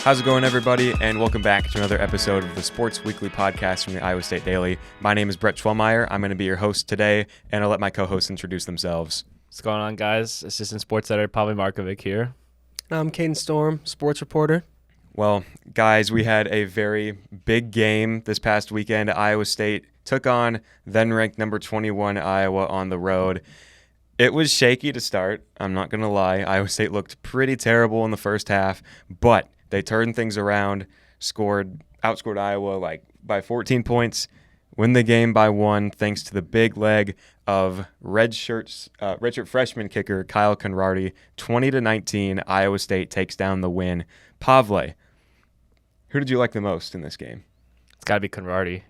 How's it going, everybody? And welcome back to another episode of the Sports Weekly podcast from the Iowa State Daily. My name is Brett Schwellmeyer. I'm going to be your host today, and I'll let my co-hosts introduce themselves. What's going on, guys? Assistant Sports Editor Pavel Markovic here. I'm Caden Storm, sports reporter. Well, guys, we had a very big game this past weekend. Iowa State took on then-ranked number 21 Iowa on the road. It was shaky to start. I'm not going to lie. Iowa State looked pretty terrible in the first half, but they turned things around, outscored Iowa by 14 points, win the game by 1 thanks to the big leg of redshirt freshman kicker Kyle Conradi. 20-19, Iowa State takes down the win. Pavle, who did you like the most in this game? It's got to be Conradi.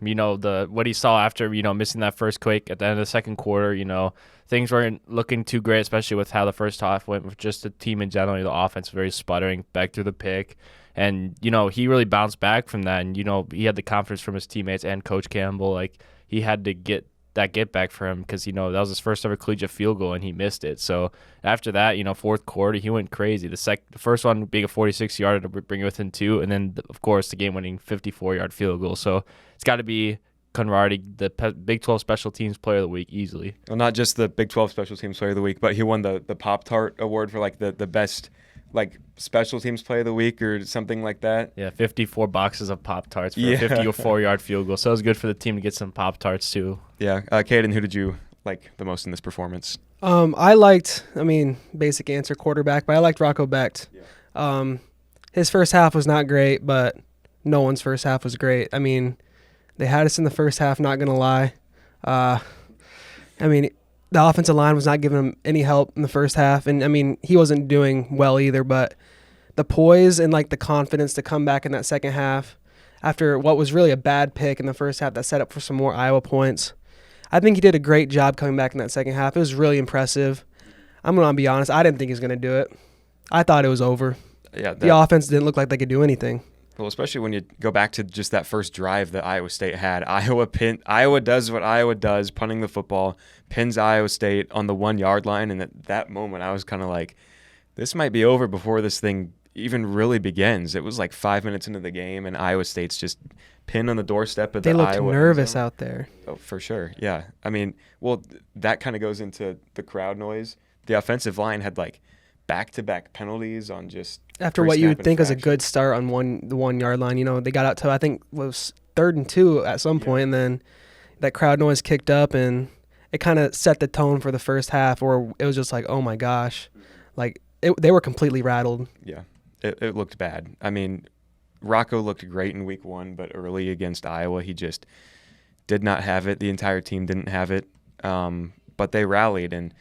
What he saw after missing that first quick at the end of the second quarter. Things weren't looking too great, especially with how the first half went with just the team in general. The offense very sputtering back through the pick. And, he really bounced back from that. And, he had the confidence from his teammates and Coach Campbell. He had to get back for him because, that was his first ever collegiate field goal and he missed it. So after that, fourth quarter, he went crazy. The first one being a 46-yarder to bring it within 2. And then, of course, the game-winning 54-yard field goal. So it's got to be Conradi, the Big 12 Special Teams Player of the Week, easily. Well, not just the Big 12 Special Teams Player of the Week, but he won the Pop-Tart Award for the best Special Teams Player of the Week or something like that. Yeah, 54 boxes of Pop-Tarts for a 54-yard field goal. So it was good for the team to get some Pop-Tarts too. Yeah. Caden, who did you like the most in this performance? Basic answer, quarterback, but I liked Rocco Becht. Yeah. His first half was not great, but no one's first half was great. They had us in the first half, not going to lie. The offensive line was not giving him any help in the first half. And, he wasn't doing well either. But the poise and, the confidence to come back in that second half after what was really a bad pick in the first half that set up for some more Iowa points, I think he did a great job coming back in that second half. It was really impressive. I'm going to be honest. I didn't think he was going to do it. I thought it was over. Yeah, the offense didn't look like they could do anything. Well, especially when you go back to just that first drive that Iowa State had. Iowa does what Iowa does, punting the football, pins Iowa State on the 1-yard line. And at that moment, I was kind of like, this might be over before this thing even really begins. It was 5 minutes into the game, and Iowa State's just pinned on the doorstep of the Iowa. They looked nervous out there. Oh, for sure. Yeah. That kind of goes into the crowd noise. The offensive line had back-to-back penalties on just after what you would think was a good start on the 1-yard line. They got out to, I think, was 3rd and 2 at some point, and then that crowd noise kicked up, and it kind of set the tone for the first half, where it was just oh my gosh, they were completely rattled. Yeah, it looked bad. Rocco looked great in week 1, but early against Iowa, he just did not have it. The entire team didn't have it, but they rallied, and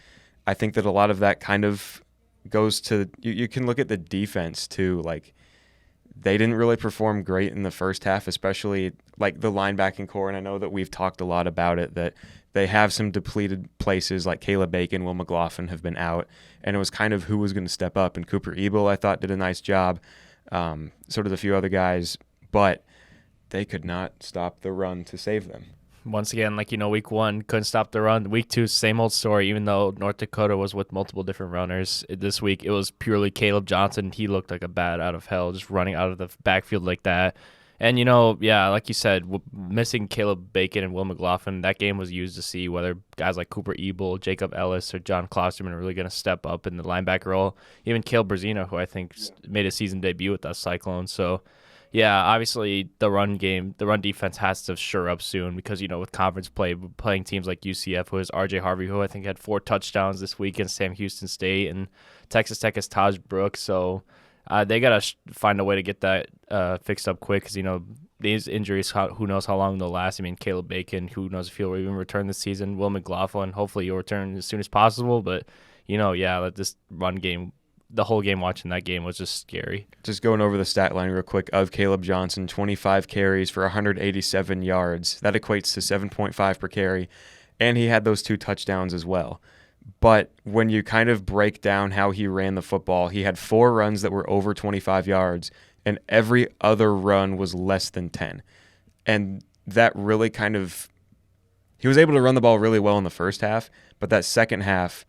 I think that a lot of that kind of goes to you can look at the defense too. They didn't really perform great in the first half, especially the linebacking core. And I know that we've talked a lot about it, that they have some depleted places like Caleb Bacon, Will McLaughlin have been out, and it was kind of who was going to step up. And Cooper Ebel, I thought, did a nice job. So did a few other guys, but they could not stop the run to save them. Once again, week 1 couldn't stop the run. Week 2, same old story. Even though North Dakota was with multiple different runners this week, it was purely Caleb Johnson. He looked like a bat out of hell, just running out of the backfield like that. And like you said, missing Caleb Bacon and Will McLaughlin, that game was used to see whether guys like Cooper Ebel, Jacob Ellis, or John Klosterman are really going to step up in the linebacker role. Even Caleb Brazino, who I think made a season debut with us Cyclones. So. Yeah, obviously the run defense has to shore up soon because, with conference play, playing teams like UCF, who has R.J. Harvey, who I think had 4 touchdowns this week against Sam Houston State, and Texas Tech has Taj Brooks. So they got to find a way to get that fixed up quick because, these injuries, who knows how long they'll last. Caleb Bacon, who knows if he'll even return this season. Will McLaughlin, hopefully he'll return as soon as possible. But, this run game, the whole game watching that game was just scary. Just going over the stat line real quick of Caleb Johnson, 25 carries for 187 yards. That equates to 7.5 per carry, and he had those 2 touchdowns as well. But when you kind of break down how he ran the football, he had 4 runs that were over 25 yards, and every other run was less than 10. And that really he was able to run the ball really well in the first half, but that second half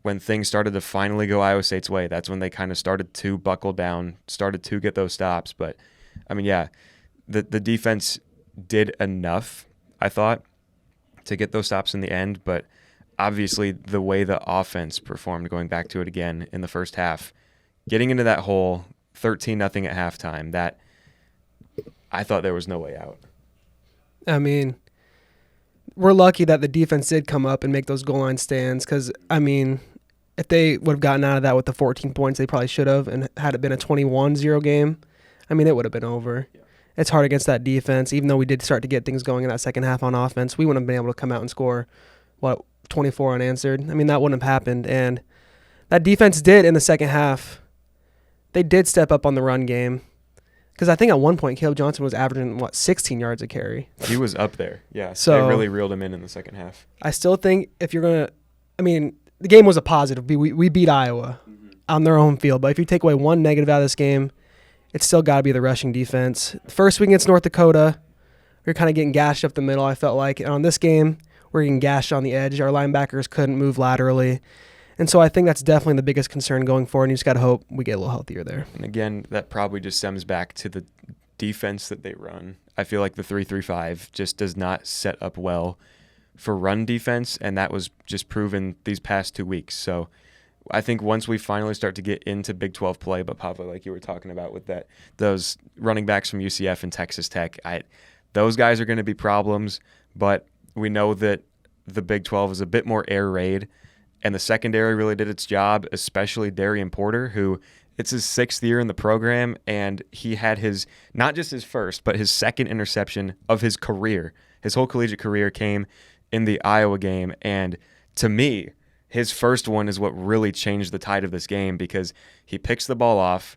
when things started to finally go Iowa State's way, that's when they kind of started to buckle down, started to get those stops. But, I mean, yeah, the defense did enough, I thought, to get those stops in the end. But obviously the way the offense performed, going back to it again in the first half, getting into that hole, 13-0 at halftime, that I thought there was no way out. I mean, we're lucky that the defense did come up and make those goal line stands because, I mean, if they would have gotten out of that with the 14 points, they probably should have, and had it been a 21-0 game, I mean, it would have been over. Yeah. It's hard against that defense. Even though we did start to get things going in that second half on offense, we wouldn't have been able to come out and score, 24 unanswered. I mean, that wouldn't have happened. And that defense did in the second half. They did step up on the run game. Because I think at one point, Caleb Johnson was averaging, 16 yards a carry. He was up there, yeah. So they really reeled him in the second half. I still think if you're going to – I mean, the game was a positive. We beat Iowa on their home field. But if you take away one negative out of this game, it's still got to be the rushing defense. First week against North Dakota, we were kind of getting gashed up the middle, I felt like. And on this game, we're getting gashed on the edge. Our linebackers couldn't move laterally. And so I think that's definitely the biggest concern going forward, and you just got to hope we get a little healthier there. And again, that probably just stems back to the defense that they run. I feel like the 3-3-5 just does not set up well for run defense, and that was just proven these past 2 weeks. So I think once we finally start to get into Big 12 play, but Pablo, like you were talking about with those running backs from UCF and Texas Tech, those guys are going to be problems, but we know that the Big 12 is a bit more air raid. And the secondary really did its job, especially Darian Porter, who it's his 6th year in the program, and he had his, not just his first, but his second interception of his career. His whole collegiate career came in the Iowa game, and to me, his first one is what really changed the tide of this game because he picks the ball off.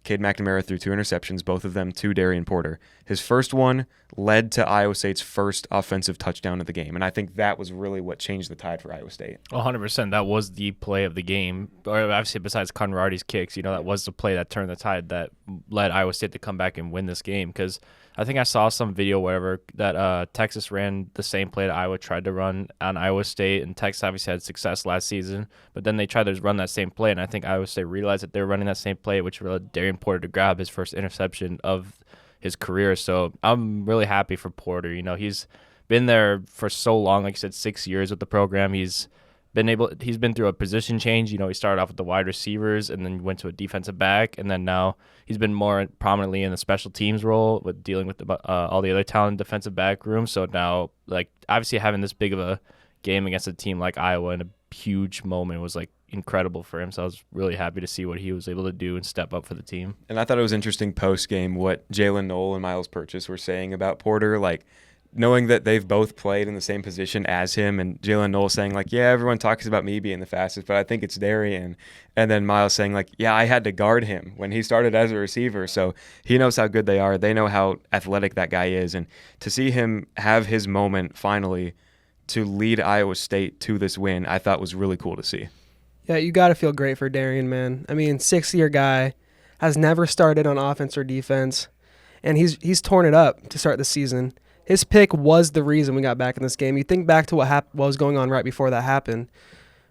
Cade McNamara threw 2 interceptions, both of them to Darian Porter. His first one led to Iowa State's first offensive touchdown of the game, and I think that was really what changed the tide for Iowa State. 100%. That was the play of the game. Or obviously, besides Conradi's kicks, that was the play that turned the tide that led Iowa State to come back and win this game. Because I think I saw some video, whatever, that Texas ran the same play that Iowa tried to run on Iowa State, and Texas obviously had success last season, but then they tried to run that same play, and I think Iowa State realized that they were running that same play, which led Darian Porter to grab his first interception of his career. So I'm really happy for Porter. He's been there for so long, like you said, 6 years with the program. He's been through a position change. He started off with the wide receivers and then went to a defensive back, and then now he's been more prominently in the special teams role with dealing with all the other talented defensive back room. So now, obviously having this big of a game against a team like Iowa in a huge moment was incredible for him. So I was really happy to see what he was able to do and step up for the team. And I thought it was interesting post game what Jalen Knoll and Miles Purchase were saying about Porter, knowing that they've both played in the same position as him, and Jalen Knoll saying yeah, everyone talks about me being the fastest, but I think it's Darian. And then Miles saying yeah, I had to guard him when he started as a receiver, so he knows how good they are. They know how athletic that guy is, and to see him have his moment finally to lead Iowa State to this win, I thought was really cool to see. Yeah, you got to feel great for Darian, man. I mean, 6-year guy, has never started on offense or defense, and he's torn it up to start the season. His pick was the reason we got back in this game. You think back to what was going on right before that happened.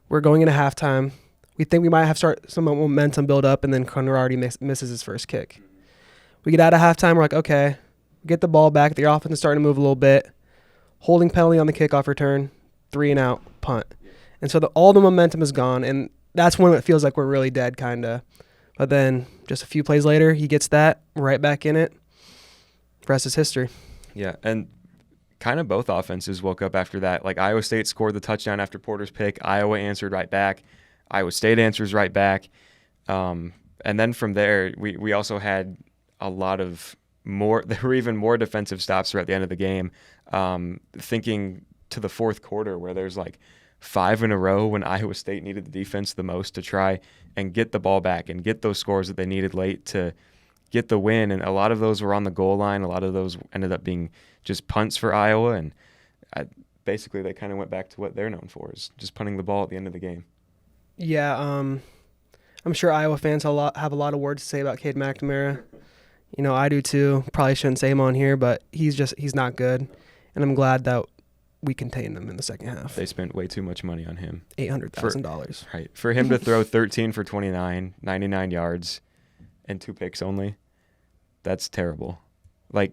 We're going into halftime. We think we might have some momentum build up, and then Conradi misses his first kick. We get out of halftime. We're like, okay, we get the ball back. The offense is starting to move a little bit. Holding penalty on the kickoff return, 3-and-out, punt. And so all the momentum is gone, and that's when it feels like we're really dead, kind of. But then just a few plays later, he gets that, right back in it. The rest is history. Yeah, and kind of both offenses woke up after that. Iowa State scored the touchdown after Porter's pick. Iowa answered right back. Iowa State answers right back. And then from there, we also had a lot of more – there were even more defensive stops throughout the end of the game. Thinking to the fourth quarter where there's 5 in a row when Iowa State needed the defense the most to try and get the ball back and get those scores that they needed late to get the win. And a lot of those were on the goal line. A lot of those ended up being just punts for Iowa. And basically they kind of went back to what they're known for, is just punting the ball at the end of the game. Yeah, I'm sure Iowa fans have a lot of words to say about Cade McNamara. I do too. Probably shouldn't say him on here, but he's not good. And I'm glad that we contained them in the second half. They spent way too much money on him. $800,000. Right. For him to throw 13 for 29, 99 yards, and 2 picks only, that's terrible. Like,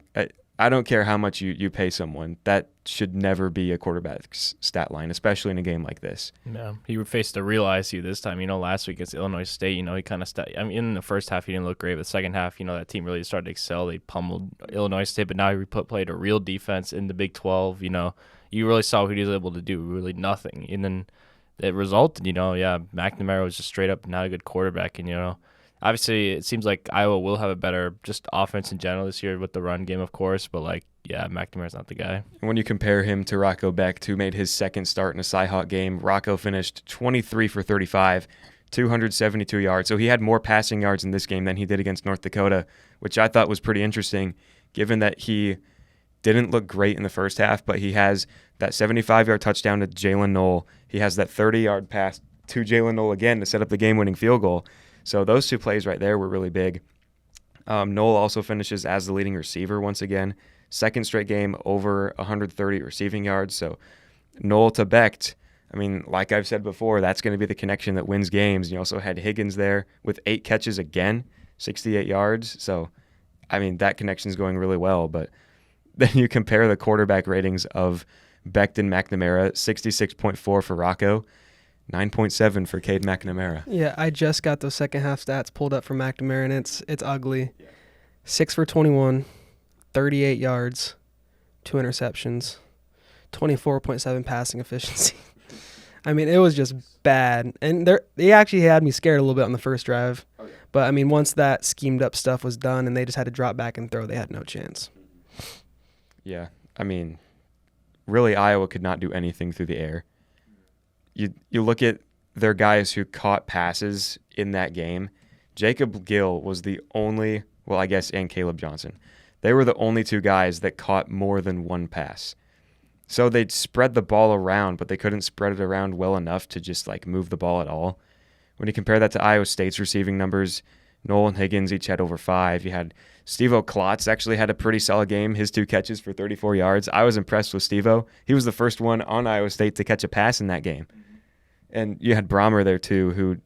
I don't care how much you pay someone. That should never be a quarterback's stat line, especially in a game like this. Yeah, he faced a real ISU this time. Last week against Illinois State, he kind of in the first half, he didn't look great. But the second half, that team really started to excel. They pummeled Illinois State, but now he played a real defense in the Big 12. You really saw what he was able to do, really nothing. And then it resulted, McNamara was just straight up not a good quarterback. And, obviously it seems like Iowa will have a better just offense in general this year with the run game, of course. But, McNamara's not the guy. When you compare him to Rocco Becht, who made his second start in a Cy-Hawk game, Rocco finished 23 for 35, 272 yards. So he had more passing yards in this game than he did against North Dakota, which I thought was pretty interesting, given that he didn't look great in the first half, but he has that 75-yard touchdown to Jalen Knoll. He has that 30-yard pass to Jalen Knoll again to set up the game-winning field goal. So those 2 plays right there were really big. Knoll also finishes as the leading receiver once again. Second straight game over 130 receiving yards. So Knoll to Becht, like I've said before, that's going to be the connection that wins games. You also had Higgins there with 8 catches again, 68 yards. So, that connection's going really well. But then you compare the quarterback ratings of Becht and McNamara, 66.4 for Rocco, 9.7 for Cade McNamara. Yeah, I just got those second half stats pulled up for McNamara, and it's ugly. Yeah. 6 for 21, 38 yards, 2 interceptions, 24.7 passing efficiency. It was just bad. And they actually had me scared a little bit on the first drive. Oh, yeah. But, once that schemed up stuff was done and they just had to drop back and throw, they had no chance. Yeah, really Iowa could not do anything through the air. You look at their guys who caught passes in that game. Jacob Gill was the only, and Caleb Johnson. They were the only 2 guys that caught more than 1 pass. So they'd spread the ball around, but they couldn't spread it around well enough to just move the ball at all. When you compare that to Iowa State's receiving numbers, Knoll and Higgins each had over 5. You had Steve-O Klotz actually had a pretty solid game. His 2 catches for 34 yards. I was impressed with Steve-O. He was the first one on Iowa State to catch a pass in that game. And you had Brahmer there too, who,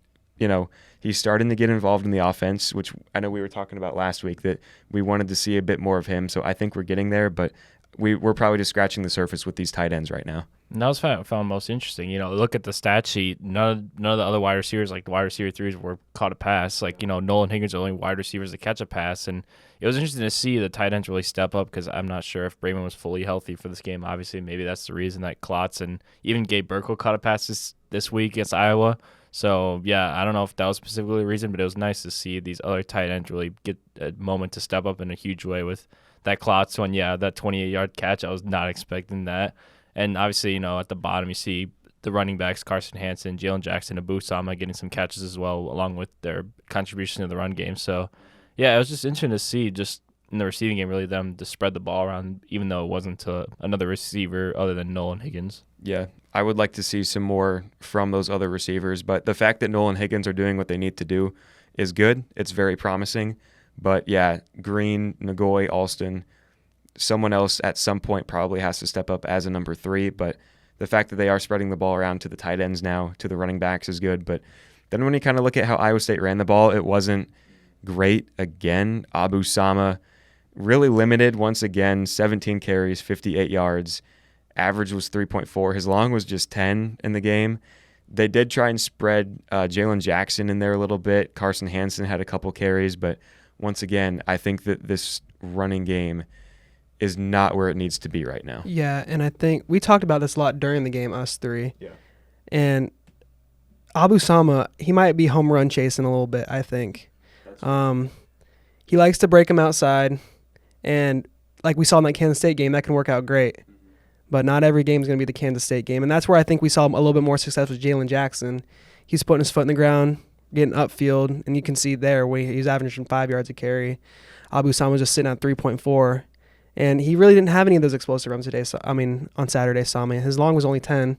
he's starting to get involved in the offense, which I know we were talking about last week that we wanted to see a bit more of him. So I think we're getting there, but we're probably just scratching the surface with these tight ends right now. And that was found most interesting. Look at the stat sheet. None of the other wide receivers, like the wide receiver 3s, were caught a pass. Nolan and Higgins are the only wide receivers to catch a pass. And it was interesting to see the tight ends really step up because I'm not sure if Brayman was fully healthy for this game. Obviously, maybe that's the reason that Klotz and even Gabe Burkle caught a pass this week against Iowa. So, yeah, I don't know if that was specifically the reason, but it was nice to see these other tight ends really get a moment to step up in a huge way with that Klotz one. Yeah, that 28-yard catch, I was not expecting that. And obviously, at the bottom, you see the running backs, Carson Hansen, Jalen Jackson, Abu Sama getting some catches as well, along with their contribution to the run game. So, yeah, it was just interesting to see just in the receiving game, really them to spread the ball around, even though it wasn't to another receiver other than Nolan Higgins. Yeah, I would like to see some more from those other receivers. But the fact that Nolan Higgins are doing what they need to do is good. It's very promising. But, yeah, Green, Nagoy, Alston, someone else at some point probably has to step up as a number 3, but the fact that they are spreading the ball around to the tight ends now, to the running backs is good. But then when you kind of look at how Iowa State ran the ball, it wasn't great again. Abu Sama really limited once again, 17 carries, 58 yards. Average was 3.4. His long was just 10 in the game. They did try and spread Jalen Jackson in there a little bit. Carson Hansen had a couple carries, but once again, I think that this running game is not where it needs to be right now. Yeah, and I think we talked about this a lot during the game, us 3. Yeah. And Abu Sama, he might be home run chasing a little bit, I think. He likes to break them outside, and like we saw in that Kansas State game, that can work out great. Mm-hmm. But not every game is going to be the Kansas State game, and that's where I think we saw a little bit more success with Jalen Jackson. He's putting his foot in the ground, getting upfield, and you can see there where he's averaging 5 yards a carry. Abu Sama was just sitting at 3.4. And he really didn't have any of those explosive runs today. So, on Saturday, Sami. His long was only 10.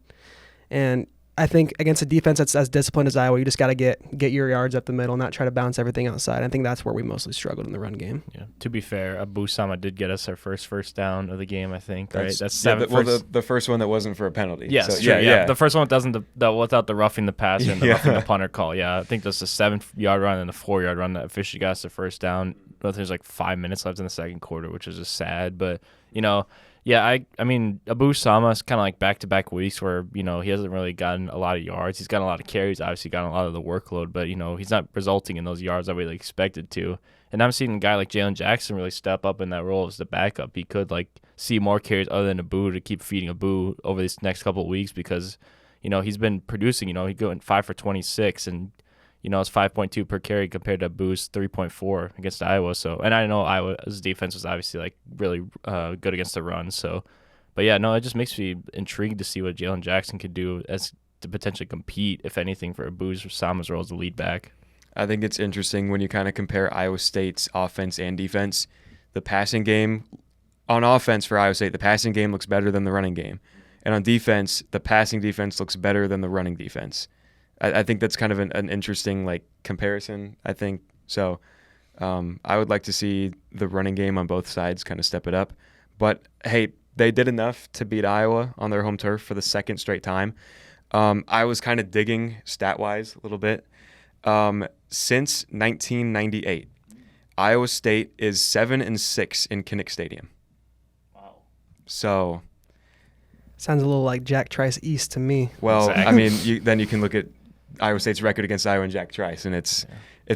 And I think against a defense that's as disciplined as Iowa, you just got to get your yards up the middle, not try to bounce everything outside. I think that's where we mostly struggled in the run game. Yeah. To be fair, Abu Sama did get us our first down of the game, I think. That's seven. The first one that wasn't for a penalty. Yes, so, yeah. The first one doesn't without the roughing the passer and the roughing the punter call. Yeah, I think that's a 7-yard run and a 4-yard run that officially got us the first down. But there's like 5 minutes left in the second quarter, which is just sad. But yeah, I mean, Abu Sama is kind of like back-to-back weeks where, he hasn't really gotten a lot of yards. He's gotten a lot of carries, obviously gotten a lot of the workload, but, he's not resulting in those yards that we expected to. And I'm seeing a guy like Jalen Jackson really step up in that role as the backup. He could, see more carries other than Abu to keep feeding Abu over these next couple of weeks because, he's been producing. He going 5 for 26 and, it's 5.2 per carry compared to Abu's 3.4 against Iowa. So, and I know Iowa's defense was obviously really good against the run. So, but yeah, no, it just makes me intrigued to see what Jalen Jackson could do as to potentially compete, if anything, for Abu's or Sama's role as the lead back. I think it's interesting when you kind of compare Iowa State's offense and defense. The passing game, on offense for Iowa State, the passing game looks better than the running game. And on defense, the passing defense looks better than the running defense. I think that's kind of an interesting comparison, I think. So I would like to see the running game on both sides kind of step it up. But, hey, they did enough to beat Iowa on their home turf for the second straight time. I was kind of digging stat-wise a little bit. Since 1998, Iowa State is 7-6 in Kinnick Stadium. Wow. So sounds a little like Jack Trice East to me. Well, Exactly. I mean, then you can look at Iowa State's record against Iowa and Jack Trice, and it's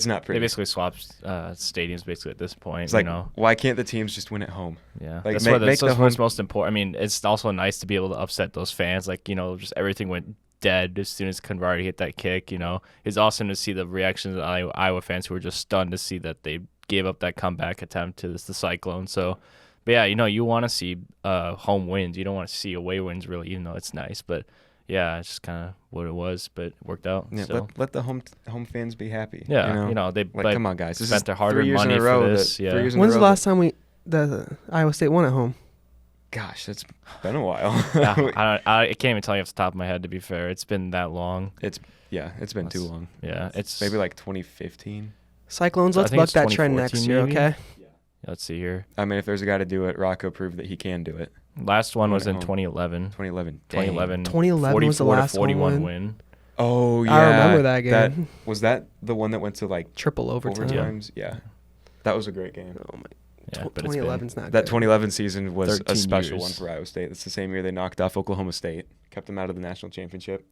not pretty. They basically swapped stadiums basically at this point. It's why can't the teams just win at home? Yeah, Like, that's make what's most important. I mean, it's also nice to be able to upset those fans. Just everything went dead as soon as Convarty hit that kick. It's awesome to see the reactions of Iowa fans who were just stunned to see that they gave up that comeback attempt to the Cyclone. So, but yeah, you want to see home wins. You don't want to see away wins really, even though it's nice. But yeah, it's just kind of what it was, but it worked out. Yeah, so. let the home fans be happy. Yeah, they come on, guys. This spent is their hard-earned money for this. Yeah. When's the last time the Iowa State won at home? Gosh, it's been a while. I can't even tell you off the top of my head. To be fair, it's been that long. It's been too long. Yeah, it's maybe 2015. Cyclones, let's buck that trend next year, maybe? okay? Yeah. Let's see here. I mean, if there's a guy to do it, Rocco proved that he can do it. Last one was in home. 2011. 2011. 2011 was the last 41 win. Oh yeah, I remember that game. Was that the one that went to triple overtime? overtimes? Yeah. That was a great game. Oh my. Yeah, but 2011's not That good. 2011 season was a 13 special years. one for Iowa State. It's the same year they knocked off Oklahoma State, kept them out of the national championship.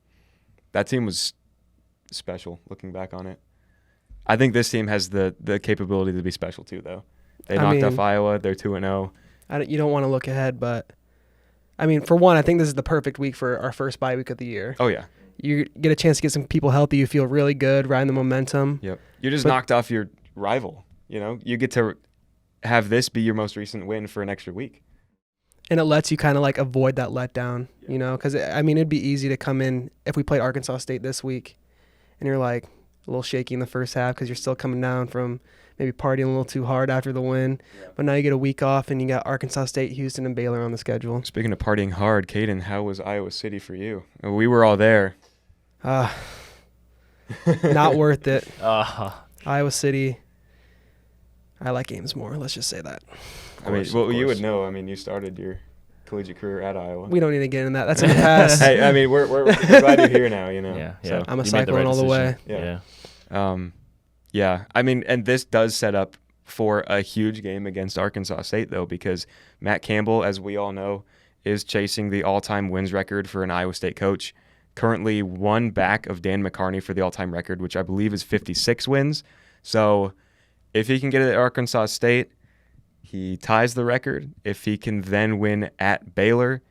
That team was special, looking back on it. I think this team has the capability to be special too, though. They knocked off Iowa. They're 2-0. You don't want to look ahead, but I mean, for one, I think this is the perfect week for our first bye week of the year. Oh yeah. You get a chance to get some people healthy. You feel really good, riding the momentum. Yep. You just knocked off your rival. You get to have this be your most recent win for an extra week. And it lets you kind of avoid that letdown, because I mean, it'd be easy to come in if we played Arkansas State this week and you're a little shaky in the first half because you're still coming down from maybe partying a little too hard after the win. Yeah. But now you get a week off and you got Arkansas State, Houston, and Baylor on the schedule. Speaking of partying hard, Caden, how was Iowa City for you? We were all there. Not worth it. Iowa City. I like games more. Let's just say that. I mean, well, you would know. I mean, you started your collegiate career at Iowa. We don't need to get in that. That's in the past. Hey, I mean, we're glad you're here now. Yeah. So. I'm a Cyclone all the way. Yeah. Yeah. I mean, and this does set up for a huge game against Arkansas State, though, because Matt Campbell, as we all know, is chasing the all-time wins record for an Iowa State coach. Currently one back of Dan McCarney for the all-time record, which I believe is 56 wins. So if he can get it at Arkansas State, he ties the record. If he can then win at Baylor,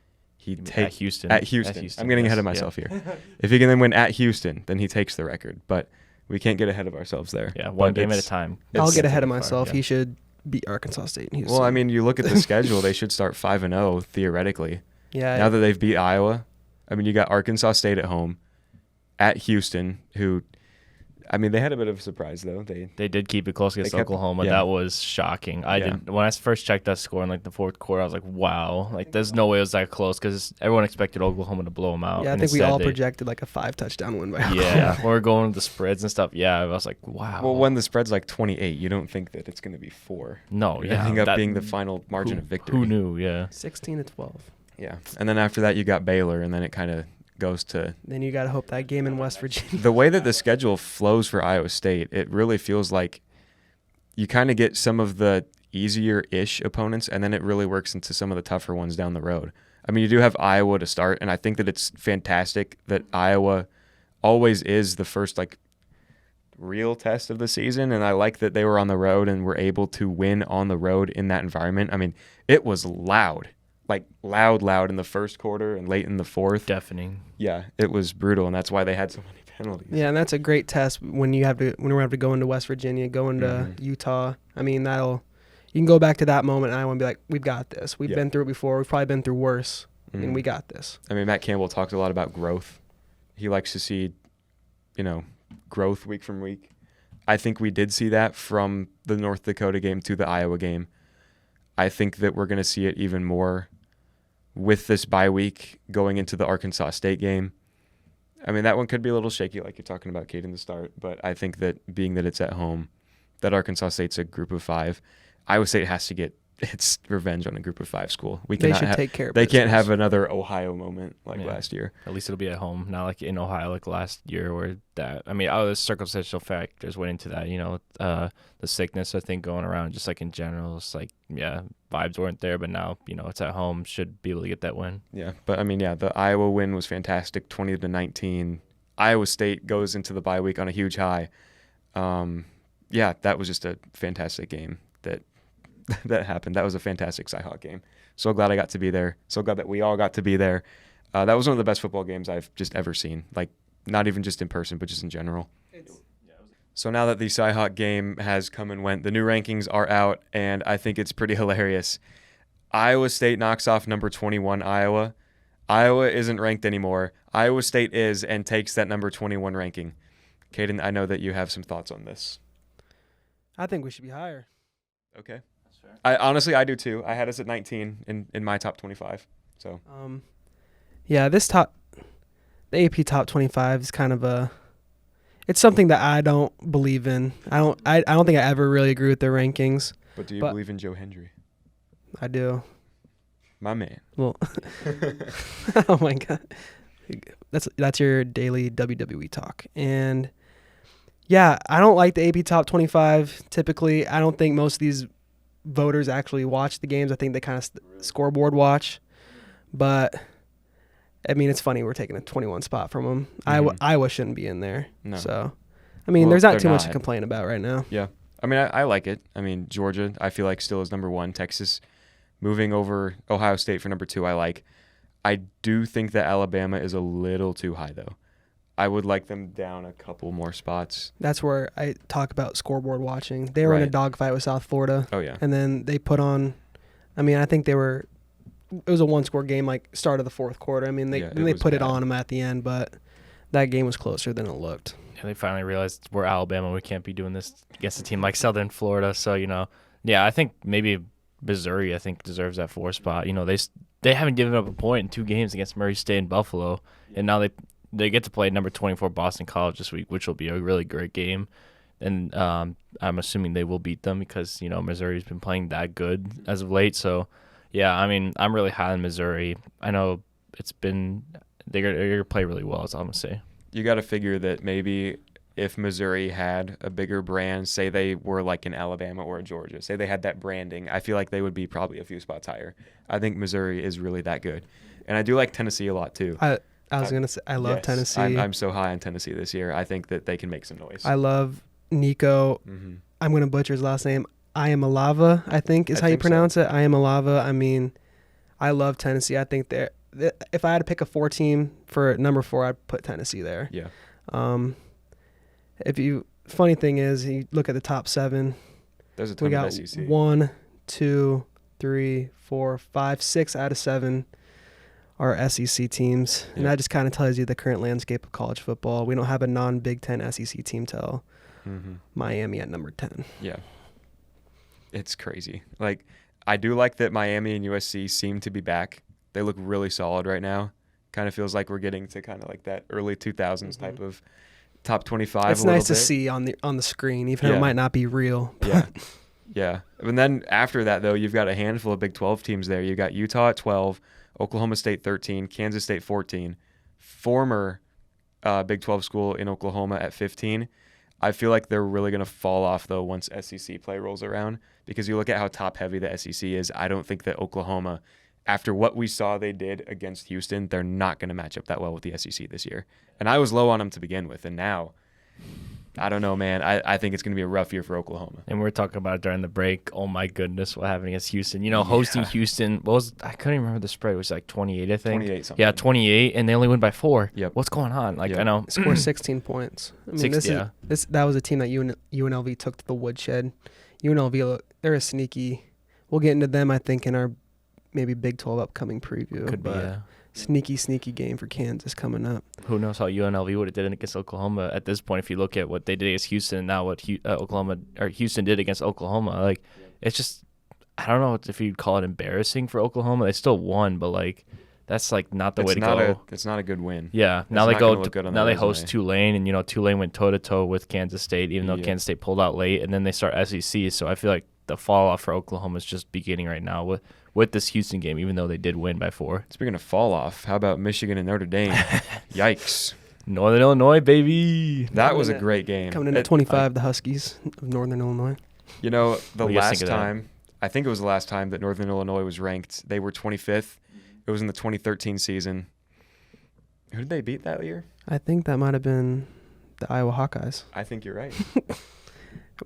at Houston. At Houston. I'm getting ahead of myself here. If he can then win at Houston, then he takes the record. But we can't get ahead of ourselves there. Yeah, one game at a time. I'll get ahead of myself. He should beat Arkansas State and Houston. Well, I mean, you look at the schedule, they should start 5-0 theoretically. Yeah. Now that they've beat Iowa, I mean, you got Arkansas State at home, at Houston, who I mean, they had a bit of a surprise though. They did keep it close against kept- Oklahoma. yeah. That was shocking. I Yeah. didn't when I first checked that score in like the fourth quarter. I was like, wow, like there's no way it was that close because everyone expected Oklahoma to blow them out. Yeah, I and think we instead all they- projected like a 5-touchdown win by Oklahoma. Yeah, when we're going with the spreads and stuff. Yeah, I was like, wow. Well, when the spread's like 28, you don't think that it's going to be 4. no, It yeah, ending up that- being the final margin of victory. Who knew? Yeah, 16-12. Yeah, and then after that you got Baylor, and then it kind of goes to Then you got to hope that game in West Virginia. the way that the schedule flows for Iowa State. It really feels like you kind of get some of the easier-ish opponents, and then it really works into some of the tougher ones down the road. I mean, you do have Iowa to start, and I think that it's fantastic that Iowa always is the first like real test of the season, and I like that they were on the road and were able to win on the road in that environment. I mean, it was loud. Like loud in the first quarter and late in the fourth. deafening. Yeah, it was brutal, and that's why they had so many penalties. Yeah, and that's a great test when we have to go into West Virginia, go into Mhm. Utah. I mean, you can go back to that moment and I want to be like, we've got this. We've Yeah. been through it before. We've probably been through worse, Mhm. and we got this. I mean, Matt Campbell talked a lot about growth. He likes to see, growth week from week. I think we did see that from the North Dakota game to the Iowa game. I think that we're going to see it even more with this bye week going into the Arkansas State game. I mean, that one could be a little shaky, like you're talking about, Kate, in the start. But I think that being that it's at home, that Arkansas State's a group of 5. Iowa State has to get its revenge on a group of 5 school. They cannot should have- take care of They can't business. have another Ohio moment like Yeah. last year. At least it'll be at home, not like in Ohio like last year where that. I mean, there's circumstantial factors went into that. The sickness I think going around, just like in general, it's like vibes weren't there, but now it's at home, should be able to get that win. Yeah, but I mean, the Iowa win was fantastic, 20-19. Iowa State goes into the bye week on a huge high. That was just a fantastic game that happened. That was a fantastic Cyhawk game. So glad I got to be there. So glad that we all got to be there. That was one of the best football games I've just ever seen. Like, not even just in person, but just in general. So now that the Cyhawk game has come and went, the new rankings are out, and I think it's pretty hilarious. Iowa State knocks off number 21 Iowa. Iowa isn't ranked anymore. Iowa State is and takes that number 21 ranking. Caden, I know that you have some thoughts on this. I think we should be higher. Okay. I do too. I had us at 19 in my top 25. So The AP top 25 is kind of it's something that I don't believe in. I don't think I ever really agree with their rankings. But do you believe in Joe Hendry? I do. My man. Well, oh my God, that's your daily WWE talk. And yeah, I don't like the AP top 25. Typically, I don't think most of these voters actually watch the games. I think they kind of scoreboard watch. But I mean, it's funny we're taking a 21 spot from them. Mhm. Iowa shouldn't be in there. No. So, I mean, Well, there's not they're too much to not. complain about right now. Yeah. I mean, I like it. I mean, Georgia, I feel like still is number 1. Texas moving over Ohio State for number 2, I like. I do think that Alabama is a little too high, though. I would like them down a couple more spots. That's where I talk about scoreboard watching. They were in a Right. dogfight with South Florida. Oh, yeah. And then they put on, I mean, I think it was a 1-score game, like start of the fourth quarter. I mean, they Yeah, it they was put it bad. on them at the end, but that game was closer than it looked. Yeah, they finally realized we're Alabama. We can't be doing this against a team like Southern Florida. So I think maybe Missouri deserves that 4 spot. They haven't given up a point in 2 games against Murray State and Buffalo, and now they get to play number 24 Boston College this week, which will be a really great game. And I'm assuming they will beat them because Missouri's been playing that good as of late. So yeah, I mean, I'm really high on Missouri. I know they're gonna play really well. That's all I'm gonna say. You got to figure that maybe if Missouri had a bigger brand, say they were like in Alabama or Georgia, say they had that branding, I feel like they would be probably a few spots higher. I think Missouri is really that good. And I do like Tennessee a lot too. I was going to say, I love Yes, Tennessee. I'm so high on Tennessee this year. I think that they can make some noise. I love Nico. Mm-hmm. I'm going to butcher his last name. Iamalava, I think is I how you think so. pronounce it. Iamalava. I mean, I love Tennessee. I think if I had to pick a 4 team for number 4, I'd put Tennessee there. Yeah. Funny thing is, you look at the top 7. There's a ton We got of SEC. 1, 2, 3, 4, 5, 6 out of 7 our SEC teams, and that just kind of tells you the current landscape of college football. We don't have a non-Big Ten SEC team till Miami at number 10. Yeah. It's crazy. Like, I do like that Miami and USC seem to be back. They look really solid right now. Kind of feels like we're getting to kind of like that early 2000s type of top 25. It's nice to see on the screen, even though it might not be real. Yeah. Yeah. And then after that, though, you've got a handful of Big 12 teams there. You've got Utah at 12, Oklahoma State 13, Kansas State 14, former Big 12 school in Oklahoma at 15. I feel like they're really going to fall off, though, once SEC play rolls around, because you look at how top-heavy the SEC is. I don't think that Oklahoma, after what we saw they did against Houston, they're not going to match up that well with the SEC this year. And I was low on them to begin with, and now, I don't know, man. I think it's going to be a rough year for Oklahoma. And we were talking about it during the break. Oh, my goodness, what happened against Houston. You know, hosting Houston, I couldn't even remember the spread. It was like 28, I think. 28 something. Yeah, 28, and they only win by 4. Yep. What's going on? Like, Yep. I know. Score 16 points. I mean, that was a team that UNLV took to the woodshed. UNLV, they're a sneaky. We'll get into them, I think, in our maybe Big 12 upcoming preview. Could be, yeah. Sneaky game for Kansas coming up. Who knows how UNLV would have did against Oklahoma at this point if you look at what they did against Houston and now what Houston did against Oklahoma. Like, it's just, I don't know if you'd call it embarrassing for Oklahoma. They still won, but like, that's like not the way to go. It's not a good win. Yeah. It's now they not go. gonna look good on Now their they host resume. Tulane, and you know Tulane went toe to toe with Kansas State, even though Kansas State pulled out late, and then they start SEC. So I feel like the fall off for Oklahoma is just beginning right now with this Houston game, even though they did win by 4. Speaking of fall off, how about Michigan and Notre Dame? Yikes. Northern Illinois, baby. That was a great game. Coming in at 25, the Huskies of Northern Illinois. You know, What do you guys think of that? time, I think it was the last time that Northern Illinois was ranked, they were 25th. It was in the 2013 season. Who did they beat that year? I think that might have been the Iowa Hawkeyes I think you're right.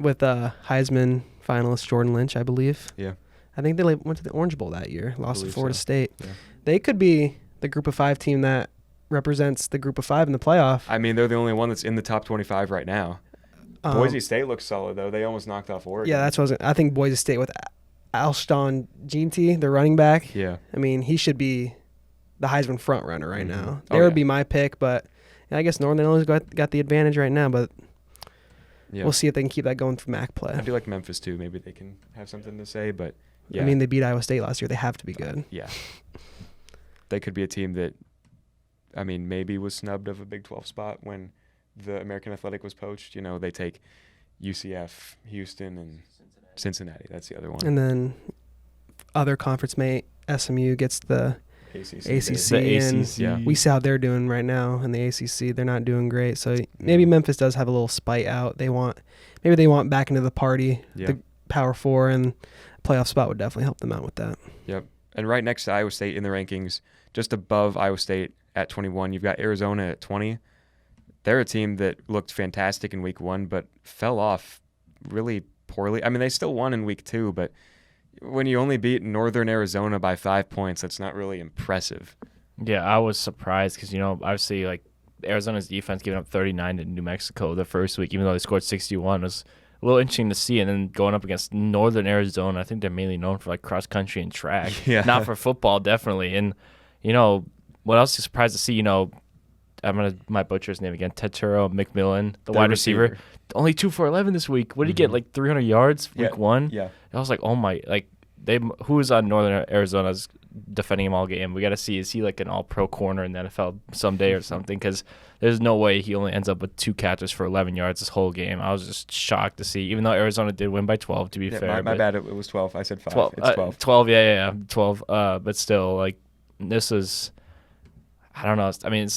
with Heisman finalist Jordan Lynch, I believe. Yeah. I think they went to the Orange Bowl that year, lost to believe Florida so. State. Yeah. They could be the Group of 5 team that represents the Group of 5 in the playoff. I mean, they're the only one that's in the top 25 right now. Boise State looks solid, though. They almost knocked off Oregon. Yeah, that's what I think Boise State with Alshon Jeanty, the running back. Yeah. I mean, he should be the Heisman front runner right now. Oh, They would yeah. be my pick, but I guess Northern Illinois got the advantage right now, but Yeah. we'll see if they can keep that going through MAC play. I do like Memphis, too. Maybe they can have something to say, but yeah. I mean, they beat Iowa State last year. They have to be good. Yeah. They could be a team that, I mean, maybe was snubbed of a Big 12 spot when the American Athletic was poached. You know, they take UCF, Houston, and Cincinnati. That's the other one. And then other conference mate, SMU gets the ACC. ACC, and Yeah. we see how they're doing right now in the ACC. They're not doing great. So maybe Memphis does have a little spite out. Maybe they want back into the party. Yeah. The Power 4 and playoff spot would definitely help them out with that. Yep. And right next to Iowa State in the rankings, just above Iowa State at 21, you've got Arizona at 20. They're a team that looked fantastic in week 1, but fell off really poorly. I mean, they still won in week 2, but when you only beat Northern Arizona by 5 points, that's not really impressive. Yeah, I was surprised because, you know, obviously, like, Arizona's defense giving up 39 to New Mexico the first week, even though they scored 61, was a little interesting to see. And then going up against Northern Arizona, I think they're mainly known for, like, cross-country and track. Yeah. Not for football, definitely. And, you know, what else is surprised to see, you know, might butcher his name again, Teturo McMillan, the wide receiver. Only 2 for 11 this week. What did he get, like 300 yards week 1? Yeah. I was like, oh my, like, who is on Northern Arizona's defending him all game? We got to see, is he like an all-pro corner in the NFL someday or something? Because there's no way he only ends up with 2 catches for 11 yards this whole game. I was just shocked to see, even though Arizona did win by 12, to be fair. My bad. It was 12. I said 5. 12, It's 12. 12, yeah, 12. But still, like, this is, I don't know. I mean,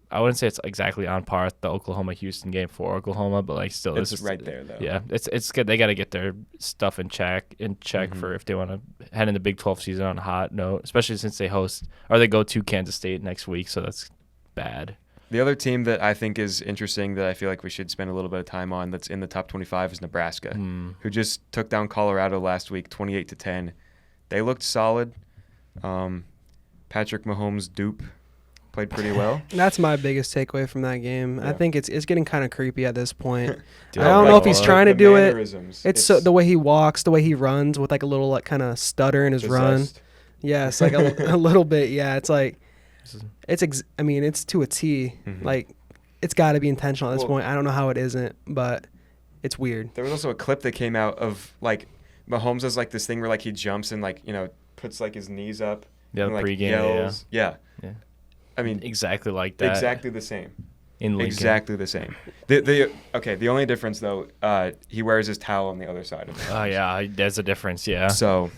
I wouldn't say it's exactly on par with the Oklahoma-Houston game for Oklahoma, but like still, It's this is right there, though. Yeah, it's good. They got to get their stuff in check for if they want to head in the Big 12 season on a hot note, especially since they go to Kansas State next week, so that's bad. The other team that I think is interesting that I feel like we should spend a little bit of time on that's in the top 25 is Nebraska, who just took down Colorado last week 28-10. They looked solid. Patrick Mahomes' dupe played pretty well. That's my biggest takeaway from that game. Yeah. I think it's getting kind of creepy at this point. Dude, I don't know if he's trying to do it. mannerisms. It's so, the way he walks, the way he runs with like a little like kind of stutter in his run. possessed. Yes, like a little bit. Yeah, it's like I mean, it's to a T. Mhm. Like, it's got to be intentional at this Well- point. I don't know how it isn't, but it's weird. There was also a clip that came out of like Mahomes does like this thing where like he jumps and like puts like his knees up Yeah, and like pregame. yells. Yeah. Yeah. I mean, Exactly like that. exactly the same. In Lincoln. Exactly the same. The only difference though, he wears his towel on the other side of it. Oh yeah, there's a difference. Yeah. So,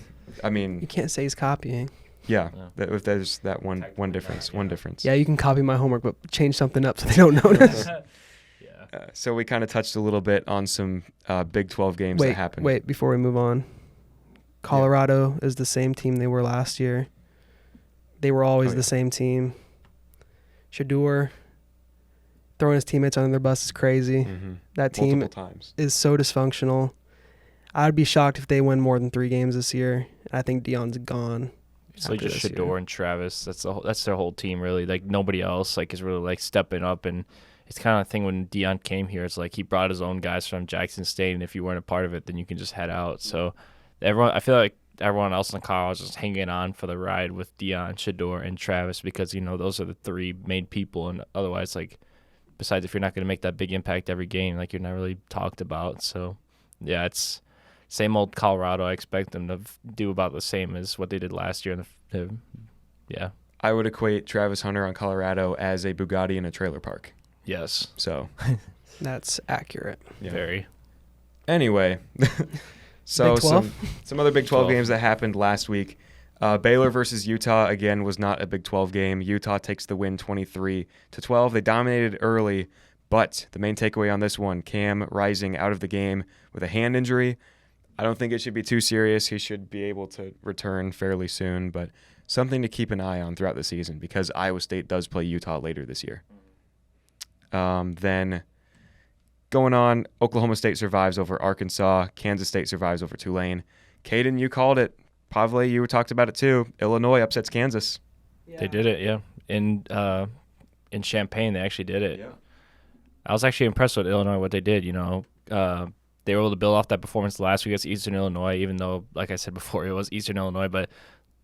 I You mean, can't say he's copying. yeah, Yeah. if there's that one difference, one difference. Yeah, you can copy my homework, but change something up so they don't notice. Yeah. So we kind of touched a little bit on some Big 12 games that happened. Wait, before we move on. Colorado is the same team they were last year. They were always Oh, yeah. the same team. Shador throwing his teammates under their bus is crazy. Mm-hmm. That team Multiple times. is so dysfunctional. I'd be shocked if they win more than 3 games this year. I think Deion's gone. So after just this Shador year. and Travis. That's their whole team really. Like nobody else like is really like stepping up, and it's kind of a thing when Deion came here. It's like he brought his own guys from Jackson State, and if you weren't a part of it, then you can just head out. So I feel like everyone else in Colorado is just hanging on for the ride with Deion, Shador, and Travis because those are the 3 main people, and otherwise like besides if you're not going to make that big impact every game, like you're not really talked about. So yeah, it's same old Colorado. I expect them to do about the same as what they did last year. Yeah. I would equate Travis Hunter on Colorado as a Bugatti in a trailer park. Yes. So, That's accurate. yeah. Very. Anyway, so Big 12? some other Big 12 12. games that happened last week. Baylor versus Utah again was not a Big 12 game. Utah takes the win 23-12. They dominated early, but the main takeaway on this one, Cam Rising out of the game with a hand injury. I don't think it should be too serious. He should be able to return fairly soon, but something to keep an eye on throughout the season because Iowa State does play Utah later this year. Then going on, Oklahoma State survives over Arkansas. Kansas State survives over Tulane. Caden, you called it. Pavle, you talked about it too. Illinois upsets Kansas. They did it, yeah. In Champaign, they actually did it. Yeah. I was actually impressed with Illinois, what they did, They were able to build off that performance last week against Eastern Illinois, even though, like I said before, it was Eastern Illinois. But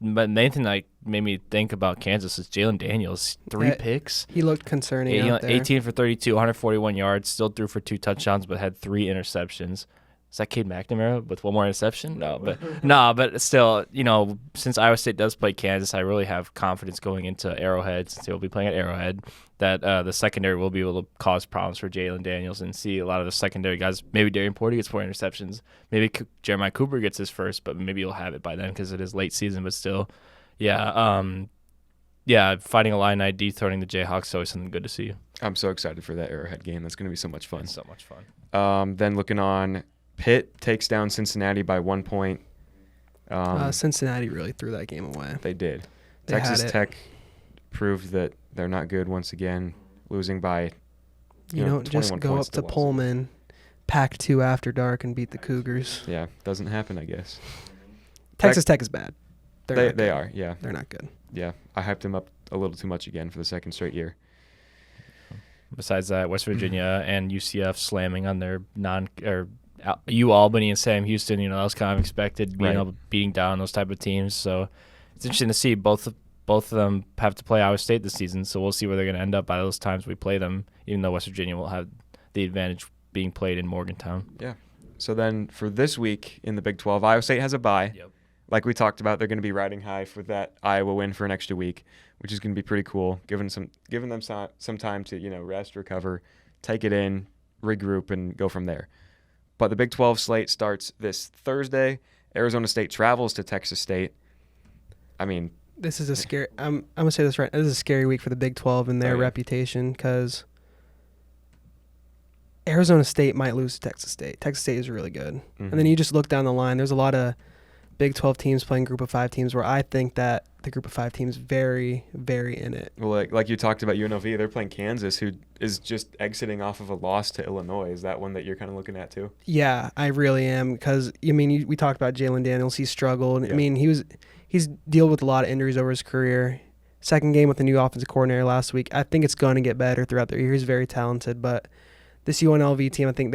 the main thing that made me think about Kansas is Jalen Daniels, 3 picks. He looked concerning out there. 18 for 32, 141 yards, still threw for 2 touchdowns, but had 3 interceptions. Is that Cade McNamara with 1 more interception? No, but still, since Iowa State does play Kansas, I really have confidence going into Arrowhead, since they'll be playing at Arrowhead, that the secondary will be able to cause problems for Jalen Daniels and see a lot of the secondary guys. Maybe Darian Porter gets 4 interceptions. Maybe Jeremiah Cooper gets his first, but maybe he'll have it by then because it is late season. But still, fighting Illini, dethroning the Jayhawks is always something good to see. I'm so excited for that Arrowhead game. That's going to be so much fun. It's so much fun. Then looking on, Pitt takes down Cincinnati by 1 point. Cincinnati really threw that game away. They did. They Texas had it. Tech proved that they're not good once again, losing by You don't just 21 go points up to Wazoo. Pullman, pack 2 after dark, and beat the Cougars. Yeah, doesn't happen, I guess. Texas Tech is bad. They're not They good. are, yeah. They're not good. Yeah, I hyped them up a little too much again for the second straight year. Besides that, West Virginia and UCF slamming on their Albany and Sam Houston, that was kind of expected, beating down those type of teams. So it's interesting to see both of them have to play Iowa State this season. So we'll see where they're going to end up by those times we play them, even though West Virginia will have the advantage being played in Morgantown. Yeah. So then for this week in the Big 12, Iowa State has a bye. Yep. Like we talked about, they're going to be riding high for that Iowa win for an extra week, which is going to be pretty cool, giving them some time to rest, recover, take it in, regroup, and go from there. But the Big 12 slate starts this Thursday. Arizona State travels to Texas State. I mean, This is a scary. I'm gonna say this right. This is a scary week for the Big 12 and their Oh, yeah. reputation because Arizona State might lose to Texas State. Texas State is really good, and then you just look down the line. There's a lot of Big 12 teams playing Group of 5 teams where I think that the Group of 5 teams very, very in it. Well, like you talked about UNLV, they're playing Kansas, who is just exiting off of a loss to Illinois. Is that one that you're kind of looking at too? Yeah, I really am because we talked about Jalen Daniels. He struggled. Yeah. I mean, he's dealt with a lot of injuries over his career. Second game with the new offensive coordinator last week. I think it's going to get better throughout the year. He's very talented, but this UNLV team, I think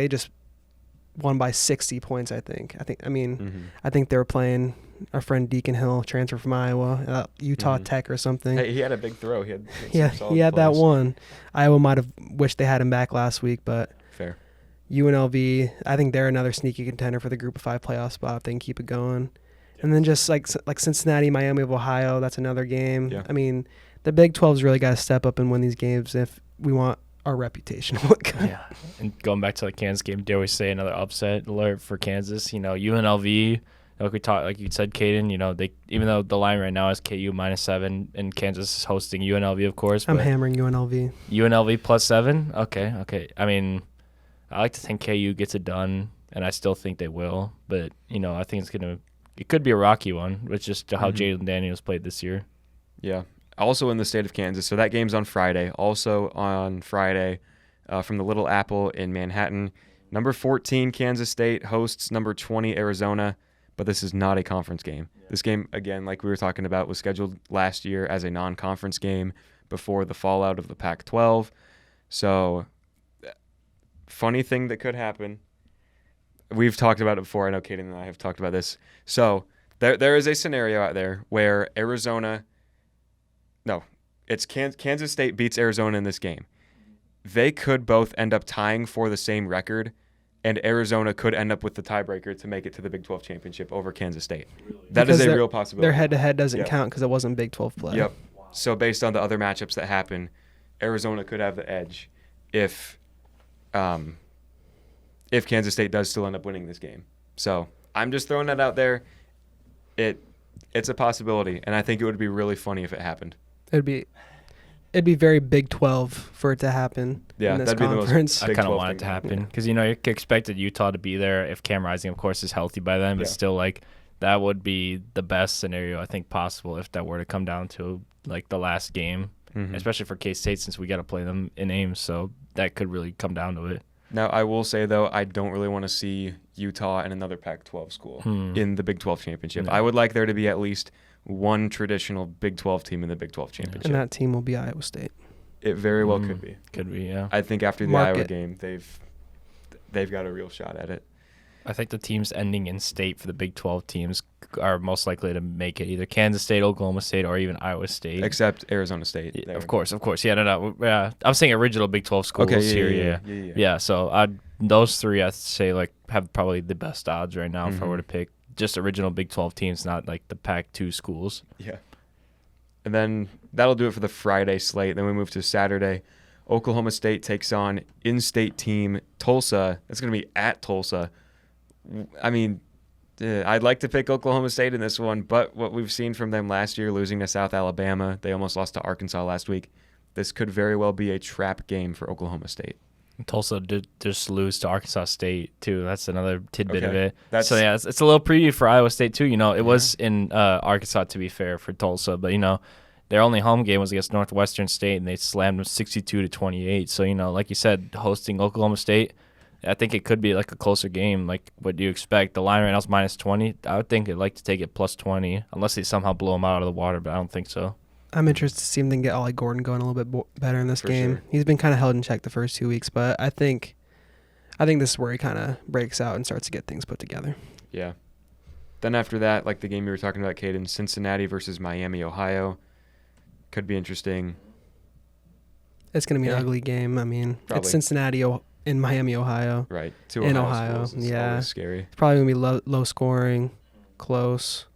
won by 60 points. I think. Mm-hmm. I think they were playing our friend Deacon Hill, transfer from Iowa, Utah Tech or something. Hey, he had a big throw. He had He had that one. Iowa might have wished they had him back last week, but Fair. UNLV, I think they're another sneaky contender for the Group of 5 playoff spot if they can keep it going. And then just like Cincinnati, Miami of Ohio, that's another game. Yeah. I mean, the Big 12's really got to step up and win these games if we want our reputation to look good. Yeah. And going back to the Kansas game, dare we say another upset alert for Kansas? UNLV, like you said, Caden, they even though the line right now is KU -7 and Kansas is hosting UNLV, of course. I'm hammering UNLV. UNLV +7? Okay. I mean, I like to think KU gets it done, and I still think they will. But, I think it could be a rocky one, with just how Jalen Daniels played this year. Yeah. Also in the state of Kansas. So that game's on Friday. Also on Friday from the Little Apple in Manhattan. Number 14, Kansas State hosts number 20, Arizona. But this is not a conference game. Yeah. This game, again, like we were talking about, was scheduled last year as a non-conference game before the fallout of the Pac-12. So, funny thing that could happen. We've talked about it before. I know Kaden and I have talked about this. So, there is a scenario out there where Kansas State beats Arizona in this game. They could both end up tying for the same record, and Arizona could end up with the tiebreaker to make it to the Big 12 championship over Kansas State. Really? That is a real possibility. Their head-to-head doesn't count because it wasn't Big 12 play. Yep. Wow. So based on the other matchups that happen, Arizona could have the edge if Kansas State does still end up winning this game. So I'm just throwing that out there. It's a possibility, and I think it would be really funny if it happened. It'd be very Big 12 for it to happen. Yeah, in this that'd be conference. the most. I kind of want it to happen because you expected Utah to be there if Cam Rising, of course, is healthy by then. But still, that would be the best scenario I think possible if that were to come down to the last game, especially for K-State since we got to play them in Ames. So that could really come down to it. Now, I will say, though, I don't really want to see Utah and another Pac-12 school in the Big 12 championship. No. I would like there to be at least one traditional Big 12 team in the Big 12 championship. And that team will be Iowa State. It very well could be. Could be, yeah. I think after the Iowa game, they've got a real shot at it. I think the teams ending in state for the Big 12 teams are most likely to make it, either Kansas State, Oklahoma State, or even Iowa State. Except Arizona State. Of course. Yeah, no. Yeah, I'm saying original Big 12 schools here. Yeah. So those three, I'd say, have probably the best odds right now if I were to pick just original Big 12 teams, not the Pac-2 schools. Yeah. And then that'll do it for the Friday slate. Then we move to Saturday. Oklahoma State takes on in-state team Tulsa. It's going to be at Tulsa. I mean, I'd like to pick Oklahoma State in this one, but what we've seen from them last year, losing to South Alabama, they almost lost to Arkansas last week. This could very well be a trap game for Oklahoma State. Tulsa did just lose to Arkansas State, too. That's another tidbit of it. It's a little preview for Iowa State, too. It was in Arkansas, to be fair, for Tulsa. But, their only home game was against Northwestern State, and they slammed them 62-28. So, like you said, hosting Oklahoma State, I think it could be a closer game. What do you expect? The line right now is -20. I would think they'd like to take it +20, unless they somehow blow them out of the water, but I don't think so. I'm interested to see if they can get Ollie Gordon going a little bit better in this game. Sure. He's been kind of held in check the first 2 weeks, but I think this is where he kind of breaks out and starts to get things put together. Yeah. Then after that, the game you were talking about, Caden, Cincinnati versus Miami, Ohio. Could be interesting. It's going to be an ugly game. I mean, Probably. It's Cincinnati in Miami, Ohio. Right. In Ohio. Schools. It's always scary. It's probably going to be low scoring, close,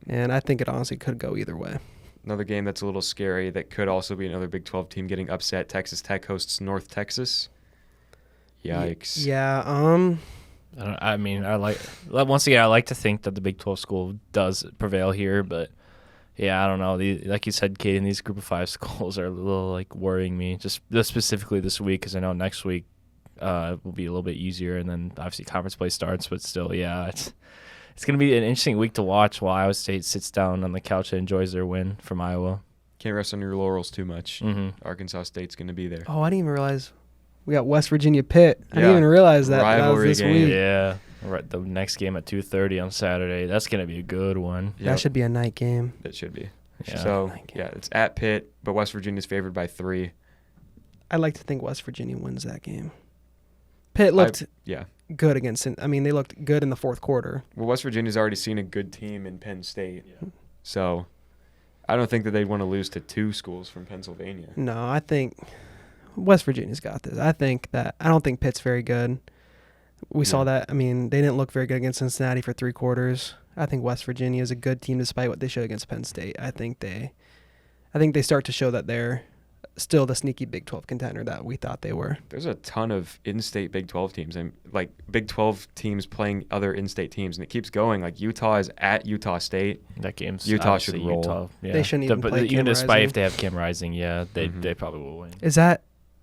and I think it honestly could go either way. Another game that's a little scary that could also be another Big 12 team getting upset. Texas Tech hosts North Texas. Yikes. Yeah. I once again, I like to think that the Big 12 school does prevail here, but yeah, I don't know. Like you said, Kaden, these Group of 5 schools are a little worrying me, just specifically this week, because I know next week will be a little bit easier, and then obviously conference play starts. But still, yeah, it's going to be an interesting week to watch while Iowa State sits down on the couch and enjoys their win from Iowa. Can't rest on your laurels too much. Arkansas State's going to be there. Oh, I didn't even realize we got West Virginia Pitt. I didn't even realize that. Rivalry that was this game. week. Yeah. Right, the next game at 2:30 on Saturday. That's going to be a good one. Yep. That should be a night game. It should be. Yeah. So, it's at Pitt, but West Virginia's favored by 3. I'd like to think West Virginia wins that game. Pitt looked Yeah. good against. I mean, they looked good in the fourth quarter. Well, West Virginia's already seen a good team in Penn State. So I don't think that they'd want to lose to 2 schools from Pennsylvania. No, I think West Virginia's got this. I don't think Pitt's very good. We saw that. I mean, they didn't look very good against Cincinnati for 3 quarters. I think West Virginia is a good team despite what they showed against Penn State. I think they start to show that they're still the sneaky Big 12 contender that we thought they were. There's a ton of in-state Big 12 teams and like Big 12 teams playing other in-state teams, and it keeps going. Like Utah is at Utah State. That game's Utah should roll. Utah, yeah. They shouldn't even play even Cam despite Rising. if they have Cam Rising, they probably will win.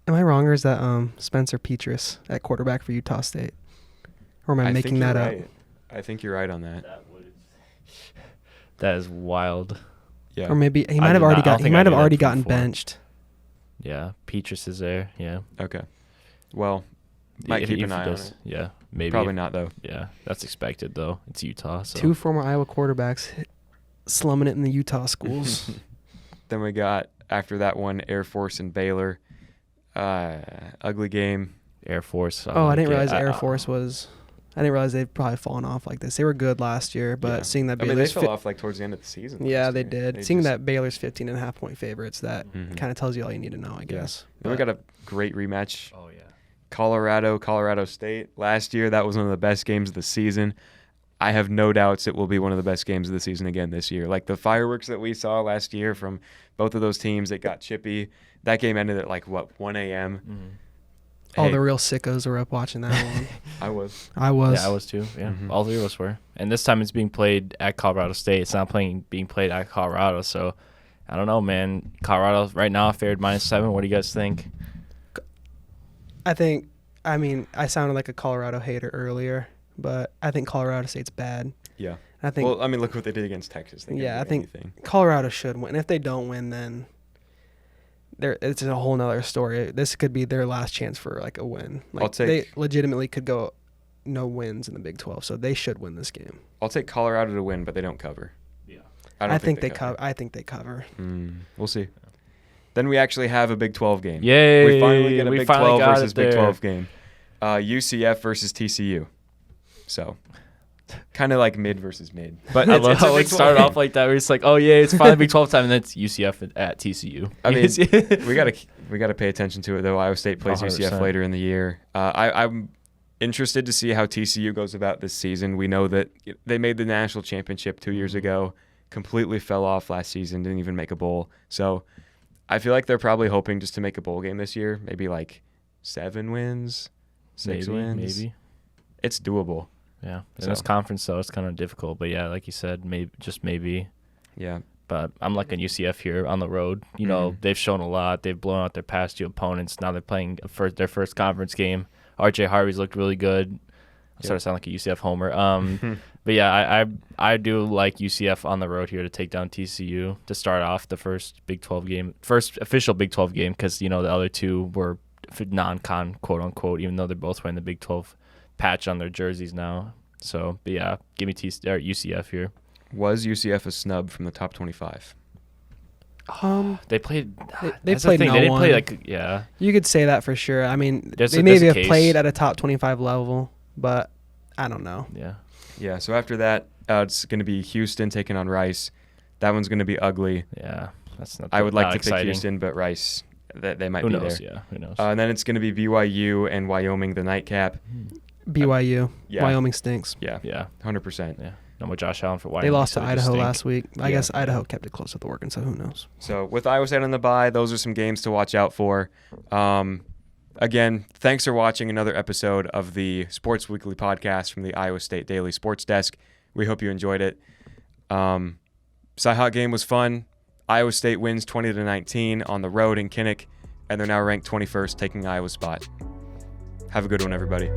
Am I wrong, or is that Spencer Petras at quarterback for Utah State? Or am I making that up? Right. I think you're right on that. That is wild. Yeah. Or maybe he might have already gotten before. benched. Yeah, Petras is there. Yeah. Okay. Well, might keep an eye on it. Yeah, maybe. Probably not though. Yeah, that's expected though. It's Utah. So. 2 former Iowa quarterbacks slumming it in the Utah schools. Then we got after that one Air Force and Baylor. Ugly game. Air Force. I didn't realize Air Force was. I didn't realize they'd probably fallen off like this. They were good last year, but seeing that Baylor's Baylor's fell off like towards the end of the season. Yeah, they did. Seeing that Baylor's 15.5 point favorites, that Mhm. kind of tells you all you need to know, I guess. Then we got a great rematch. Oh yeah. Colorado State. Last year, that was one of the best games of the season. I have no doubts it will be one of the best games of the season again this year. Like the fireworks that we saw last year from both of those teams, it got chippy. That game ended at 1 a.m. Mm-hmm. All the real sickos were up watching that one. I was. I was. Yeah, I was too. Yeah, Mhm. all 3 of us were. And this time it's being played at Colorado State. It's not being played at Colorado. So I don't know, man. Colorado right now favored -7. What do you guys think? I mean, I sounded like a Colorado hater earlier, but I think Colorado State's bad. Yeah. I think Well, I mean, look what they did against Texas. They Yeah, can't I do think- anything. Colorado should win. If they don't win, then it's a whole nother story. This could be their last chance for a win. They legitimately could go no wins in the Big 12, so they should win this game. I'll take Colorado to win, but they don't cover. Yeah. I don't think they cover. I think they cover. We'll see. Then we actually have a Big 12 game. Yay! We finally get a We Big finally 12 got versus it Big there. 12 game. UCF versus TCU. So, kind of like mid versus mid. But I it's love a how Big it started 12 off like that. Where it's like, oh yeah, it's finally Big 12 time, and then it's UCF at TCU. I mean, we gotta pay attention to it though. Iowa State plays 100%. UCF later in the year. I'm interested to see how TCU goes about this season. We know that they made the national championship 2 years ago, completely fell off last season, didn't even make a bowl. So I feel like they're probably hoping just to make a bowl game this year, maybe 7 wins, 6 wins. Maybe. It's doable. Yeah. In So- this conference though, it's kind of difficult. But yeah, like you said, maybe. Yeah. But I'm liking UCF here on the road. You know, Mhm. they've shown a lot. They've blown out their past 2 opponents. Now they're playing their first conference game. RJ Harvey's looked really good. I sort of sound like a UCF homer. But yeah, I do like UCF on the road here to take down TCU to start off the first official Big 12 game, because the other 2 were non-con, quote unquote, even though they're both wearing the Big 12 patch on their jerseys now. So, but yeah, give me UCF here. Was UCF a snub from the top 25? They played. They that's the played thing. no They didn't one. play yeah. You could say that for sure. I mean, There's they a maybe have case. played at a top 25 level, but I don't know. Yeah. Yeah. So after that, it's going to be Houston taking on Rice. That one's going to be ugly. Yeah. That's not. I would like not to exciting. pick Houston, but Rice, they might Who be knows? there. Yeah. Who knows? And then it's going to be BYU and Wyoming, the nightcap. BYU. Yeah. Wyoming stinks. Yeah. Yeah. 100%. Yeah. No more Josh Allen for Wyoming. They lost to so they just Idaho stink. last week. I Yeah. guess Idaho kept it close with Oregon, so who knows? So with Iowa State on the bye, those are some games to watch out for. Again, thanks for watching another episode of the Sports Weekly podcast from the Iowa State Daily Sports Desk. We hope you enjoyed it. Cy-Hawk game was fun. Iowa State wins 20-19 on the road in Kinnick, and they're now ranked 21st, taking Iowa's spot. Have a good one, everybody.